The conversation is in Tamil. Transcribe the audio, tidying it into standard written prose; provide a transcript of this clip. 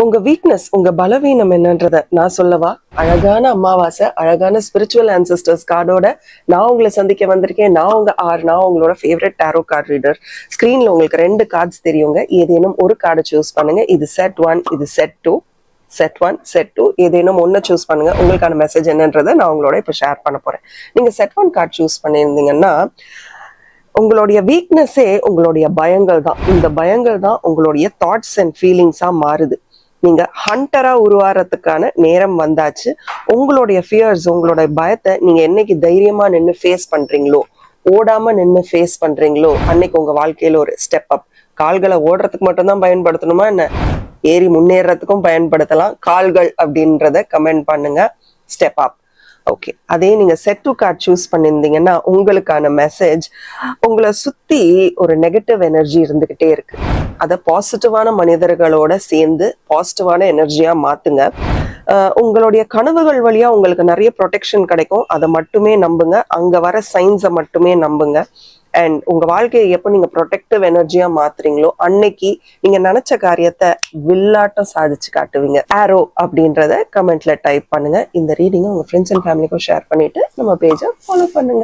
உங்க வீக்னஸ், உங்க பலவீனம் என்னன்றத நான் சொல்லவா? அழகான அமாவாசை, அழகான ஸ்பிரிச்சுவல் ஆன்செஸ்டர்ஸ் கார்டோட நான் உங்களை சந்திக்க வந்திருக்கேன். நான் உங்களோட ஃபேவரட் டாரோ கார்டு ரீடர். ஸ்கிரீன்ல உங்களுக்கு 2 கார்ட்ஸ் தெரியுங்க. ஏதேனும் ஒரு கார்டை சூஸ் பண்ணுங்க. இது செட் 1, இது செட் 2. செட் 1, செட் 2 ஏதேனும் ஒன்று சூஸ் பண்ணுங்க. உங்களுக்கான மெசேஜ் என்னன்றதை நான் உங்களோட இப்போ ஷேர் பண்ண போறேன். நீங்க செட் 1 கார்டு சூஸ் பண்ணியிருந்தீங்கன்னா, உங்களுடைய வீக்னஸே உங்களுடைய பயங்கள் தான். இந்த பயங்கள் தான் உங்களுடைய தாட்ஸ் அண்ட் ஃபீலிங்ஸா மாறுது. நீங்க ஹண்டரா உருவாறதுக்கான நேரம் வந்தாச்சு. உங்களுடைய ஃபியர்ஸ், உங்களுடைய பயத்தை நீங்க என்னைக்கு தைரியமா நின்று ஃபேஸ் பண்றீங்களோ, ஓடாம நின்று ஃபேஸ் பண்றீங்களோ, அன்னைக்கு உங்க வாழ்க்கையில ஒரு ஸ்டெப் அப். கால்களை ஓடுறதுக்கு மட்டும்தான் பயன்படுத்தணுமா என்ன? ஏறி முன்னேறதுக்கும் பயன்படுத்தலாம். கால்கள் அப்படின்றத கமெண்ட் பண்ணுங்க. Step up. ஓகே, அதே நீங்க செட் 2 கார்டு சூஸ் பண்ணியிருந்தீங்கன்னா உங்களுக்கான மெசேஜ், உங்களை சுத்தி ஒரு நெகட்டிவ் எனர்ஜி இருந்துகிட்டே இருக்கு. அதை பாசிட்டிவான மனிதர்களோட சேர்ந்து பாசிட்டிவான எனர்ஜியா மாத்துங்க. உங்களுடைய கனவுகள் வழியா உங்களுக்கு நிறைய ப்ரொடெக்ஷன் கிடைக்கும். அதை மட்டுமே நம்புங்க. அங்க வர சைன்ஸை மட்டுமே நம்புங்க. அண்ட் உங்க வாழ்க்கையை எப்போ நீங்க ப்ரொடெக்டிவ் எனர்ஜியா மாத்துறீங்களோ அன்னைக்கு நீங்க நினைச்ச காரியத்தை வில்லாட்டம் சாதிச்சு காட்டுவீங்க. ஆரோ அப்படின்றத கமெண்ட்ல டைப் பண்ணுங்க. இந்த ரீடிங்கை உங்க ஃப்ரெண்ட்ஸ் அண்ட் ஃபேமிலிக்கும் ஷேர் பண்ணிட்டு நம்ம பேஜை ஃபாலோ பண்ணுங்க.